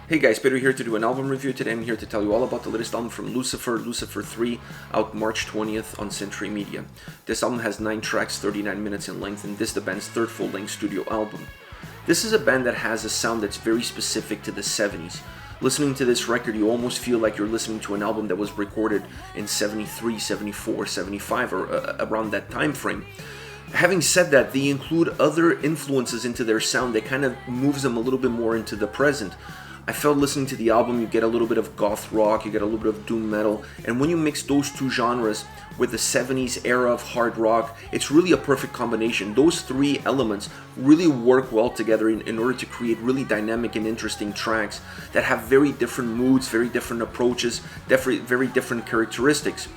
Hey guys, Peter here to do an album review. Today I'm here to tell you all about the latest album from Lucifer, Lucifer 3, out March 20th on Century Media. This album has 9 tracks, 39 minutes in length, and this is the band's third full-length studio album. This is a band that has a sound that's very specific to the 70s. Listening to this record, you almost feel like you're listening to an album that was recorded in 73, 74, 75, or around that time frame. Having said that, they include other influences into their sound that kind of moves them a little bit more into the present. I felt listening to the album, you get a little bit of goth rock, you get a little bit of doom metal, and when you mix those two genres with the 70s era of hard rock, it's really a perfect combination. Those three elements really work well together in order to create really dynamic and interesting tracks that have very different moods, very different approaches, very different characteristics.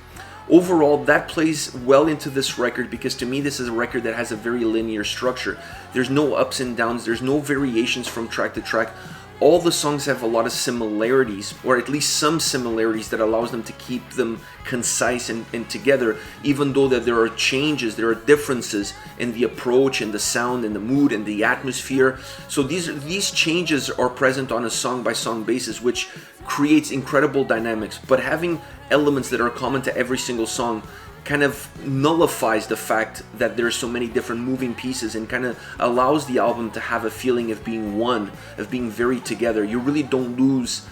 Overall, that plays well into this record because to me this is a record that has a very linear structure. There's no ups and downs, there's no variations from track to track. All the songs have a lot of similarities, or at least some similarities that allows them to keep them concise and together, even though that there are changes, there are differences in the approach and the sound and the mood and the atmosphere. So these changes are present on a song-by-song basis, which creates incredible dynamics. But having elements that are common to every single song kind of nullifies the fact that there's so many different moving pieces and kind of allows the album to have a feeling of being one, of being very together. You really don't lose,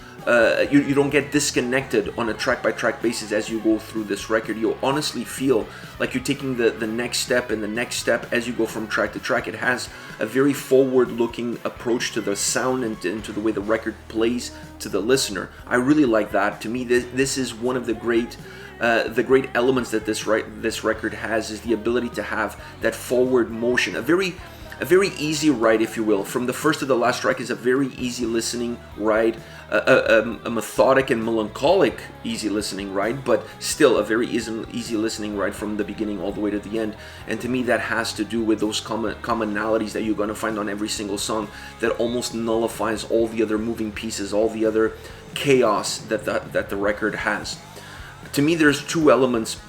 you don't get disconnected on a track-by-track basis as you go through this record. You'll honestly feel like you're taking the next step and the next step as you go from track to track. It has a very forward-looking approach to the sound and to the way the record plays to the listener. I really like that. To me, this is one of the great elements that this record has, is the ability to have that forward motion. A very easy ride, if you will. From the first to the last track is a very easy listening ride, a methodic and melancholic easy listening ride, but still a very easy listening ride from the beginning all the way to the end. And to me, that has to do with those commonalities that you're going to find on every single song that almost nullifies all the other moving pieces, all the other chaos that the record has. To me, there's two elements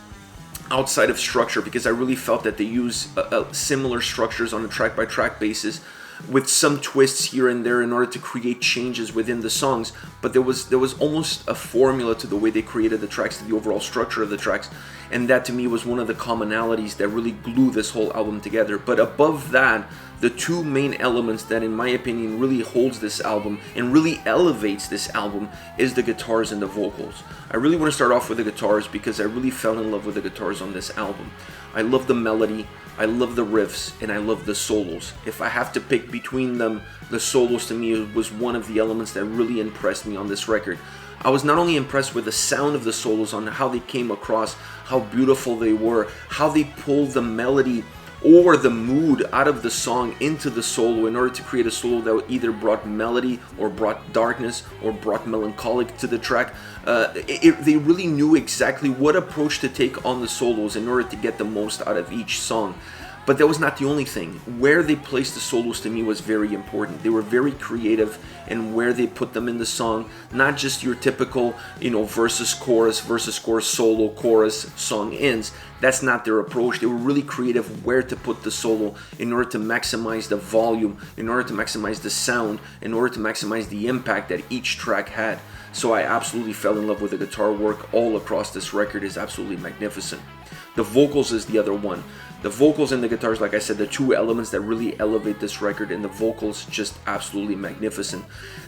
outside of structure, because I really felt that they use similar structures on a track-by-track basis with some twists here and there in order to create changes within the songs, but there was almost a formula to the way they created the tracks, to the overall structure of the tracks, and that to me was one of the commonalities that really glue this whole album together. But above that, the two main elements that in my opinion really holds this album and really elevates this album is the guitars and the vocals. I really want to start off with the guitars because I really fell in love with the guitars on this album. I love the melody, I love the riffs, and I love the solos. If I have to pick between them, the solos to me was one of the elements that really impressed me on this record. I was not only impressed with the sound of the solos, on how they came across, how beautiful they were, how they pulled the melody or the mood out of the song into the solo in order to create a solo that either brought melody or brought darkness or brought melancholic to the track. They really knew exactly what approach to take on the solos in order to get the most out of each song. But that was not the only thing. Where they placed the solos to me was very important. They were very creative in where they put them in the song. Not just your typical, versus chorus, solo, chorus, song ends. That's not their approach. They were really creative where to put the solo in order to maximize the volume, in order to maximize the sound, in order to maximize the impact that each track had. So I absolutely fell in love with the guitar work all across this record. Is absolutely magnificent. The vocals is the other one. The vocals and the guitars, like I said, the two elements that really elevate this record, and the vocals just absolutely magnificent.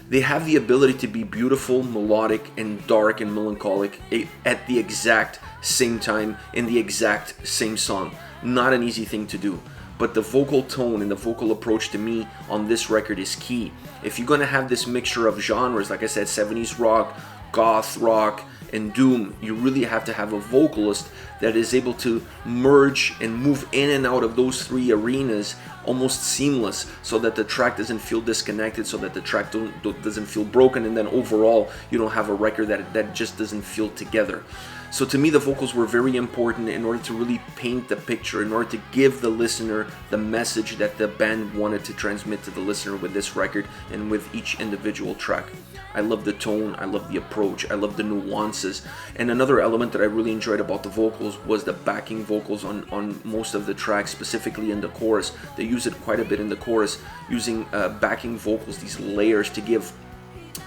They have the ability to be beautiful, melodic, and dark and melancholic at the exact same time in the exact same song. Not an easy thing to do. But the vocal tone and the vocal approach to me on this record is key. If you're going to have this mixture of genres, like I said, 70s rock, goth rock, and doom, you really have to have a vocalist that is able to merge and move in and out of those three arenas almost seamless, so that the track doesn't feel disconnected, so that the track doesn't feel broken, and then overall you don't have a record that just doesn't feel together. So to me, the vocals were very important in order to really paint the picture, in order to give the listener the message that the band wanted to transmit to the listener with this record and with each individual track. I love the tone, I love the approach, I love the nuances. And another element that I really enjoyed about the vocals was the backing vocals on most of the tracks, specifically in the chorus. They use it quite a bit in the chorus, using backing vocals, these layers to give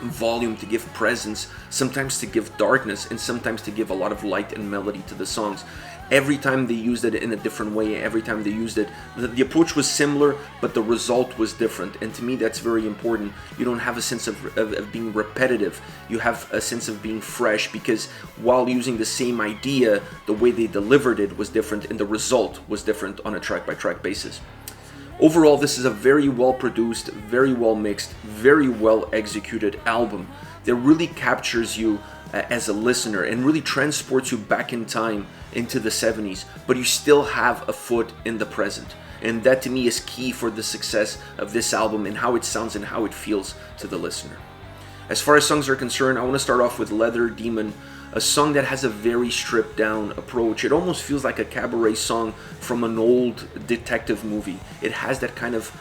volume, to give presence, sometimes to give darkness, and sometimes to give a lot of light and melody to the songs. Every time they used it in a different way, every time they used it, the approach was similar, but the result was different. And to me, that's very important. You don't have a sense of being repetitive. You have a sense of being fresh, because while using the same idea, the way they delivered it was different, and the result was different on a track-by-track basis. Overall, this is a very well produced, very well mixed, very well executed album that really captures you as a listener and really transports you back in time into the 70s, but you still have a foot in the present. And that to me is key for the success of this album and how it sounds and how it feels to the listener. As far as songs are concerned, I want to start off with Leather Demon, a song that has a very stripped down approach. It almost feels like a cabaret song from an old detective movie. It has that kind of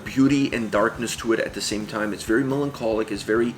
beauty and darkness to it at the same time. It's very melancholic, it's very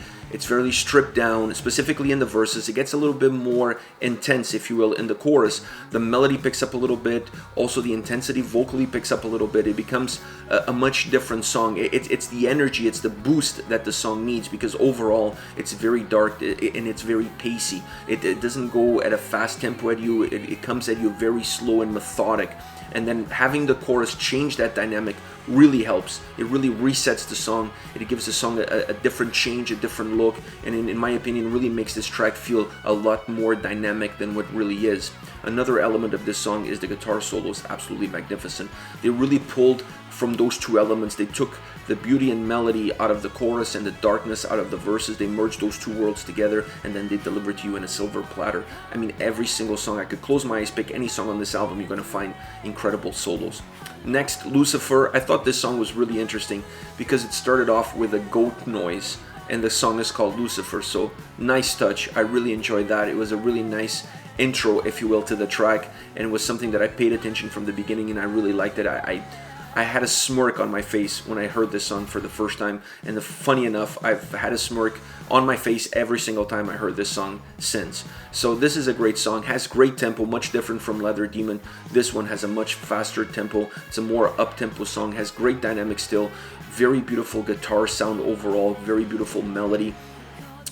stripped down, specifically in the verses. It gets a little bit more intense, if you will, in the chorus. The melody picks up a little bit, also the intensity vocally picks up a little bit. It becomes a much different song. It's the energy, it's the boost that the song needs, because overall it's very dark and it's very pacey. It doesn't go at a fast tempo at you, it comes at you very slow and methodic. And then having the chorus change that dynamic really helps. It really resets the song. It gives the song a different change, a different look, and in my opinion really makes this track feel a lot more dynamic than what really is. Another element of this song is the guitar solos, absolutely magnificent. They really pulled from those two elements. They took the beauty and melody out of the chorus and the darkness out of the verses. They merged those two worlds together, and then they delivered to you in a silver platter. I mean, every single song, I could close my eyes, pick any song on this album, you're going to find incredible solos. Next, Lucifer. I thought this song was really interesting because it started off with a goat noise, and the song is called Lucifer, so nice touch. I really enjoyed that. It was a really nice intro, if you will, to the track, and it was something that I paid attention from the beginning, and I really liked it. I had a smirk on my face when I heard this song for the first time, and funny enough, I've had a smirk on my face every single time I heard this song since. So this is a great song, has great tempo, much different from Leather Demon. This one has a much faster tempo. It's a more up-tempo song, has great dynamic still, very beautiful guitar sound overall, very beautiful melody.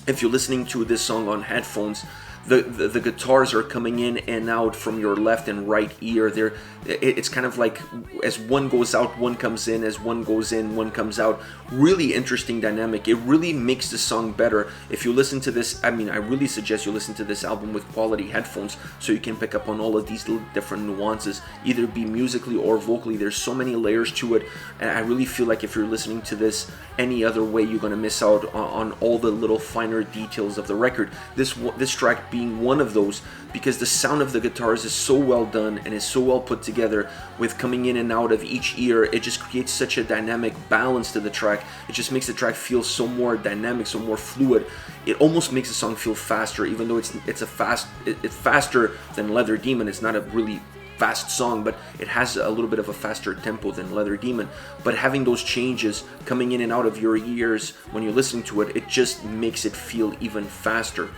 If you're listening to this song on headphones, the guitars are coming in and out from your left and right ear. It's kind of like as one goes out, one comes in, as one goes in, one comes out. Really interesting dynamic. It really makes the song better. If you listen to this, I mean, I really suggest you listen to this album with quality headphones so you can pick up on all of these little different nuances, either be musically or vocally. There's so many layers to it, and I really feel like if you're listening to this any other way, you're going to miss out on all the little finer details of the record. This track being one of those, because the sound of the guitars is so well done and is so well put together with coming in and out of each ear. It just creates such a dynamic balance to the track. It just makes the track feel so more dynamic, so more fluid. It almost makes the song feel faster, even though it's faster than Leather Demon. It's not a really fast song, but it has a little bit of a faster tempo than Leather Demon. But having those changes coming in and out of your ears when you're listening to it, it just makes it feel even faster.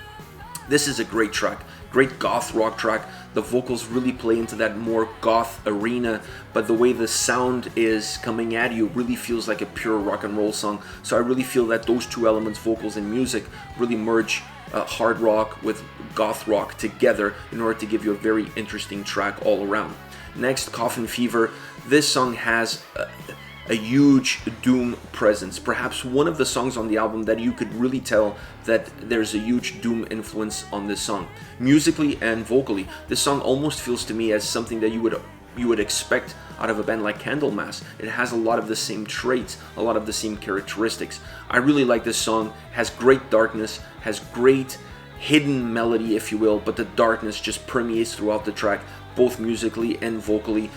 This is a great track, great goth rock track. The vocals really play into that more goth arena, but the way the sound is coming at you really feels like a pure rock and roll song. So I really feel that those two elements, vocals and music, really merge hard rock with goth rock together in order to give you a very interesting track all around. Next, Coffin Fever. This song has a huge doom presence, perhaps one of the songs on the album that you could really tell that there's a huge doom influence on this song. Musically and vocally, this song almost feels to me as something that you would expect out of a band like Candlemass. It has a lot of the same traits, a lot of the same characteristics. I really like this song. Has great darkness, has great hidden melody, if you will, but the darkness just permeates throughout the track, both musically and vocally.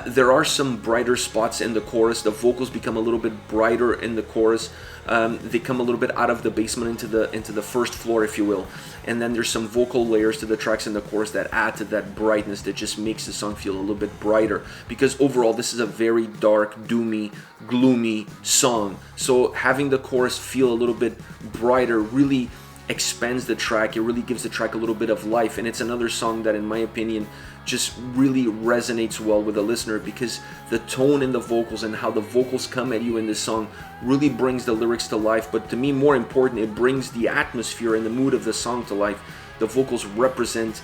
There are some brighter spots in the chorus. The vocals become a little bit brighter in the chorus. They come a little bit out of the basement into the first floor, if you will. And then there's some vocal layers to the tracks in the chorus that add to that brightness that just makes the song feel a little bit brighter. Because overall, this is a very dark, doomy, gloomy song. So having the chorus feel a little bit brighter really expands the track. It really gives the track a little bit of life, and it's another song that, in my opinion, just really resonates well with the listener, because the tone in the vocals and how the vocals come at you in this song really brings the lyrics to life. But to me, more important, it brings the atmosphere and the mood of the song to life. The vocals represent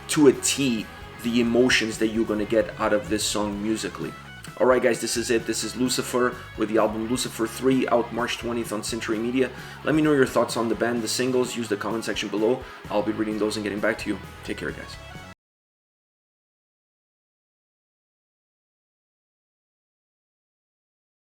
to a T the emotions that you're going to get out of this song musically. Alright guys, this is it. This is Lucifer with the album Lucifer 3, out March 20th on Century Media. Let me know your thoughts on the band, the singles. Use the comment section below. I'll be reading those and getting back to you. Take care, guys.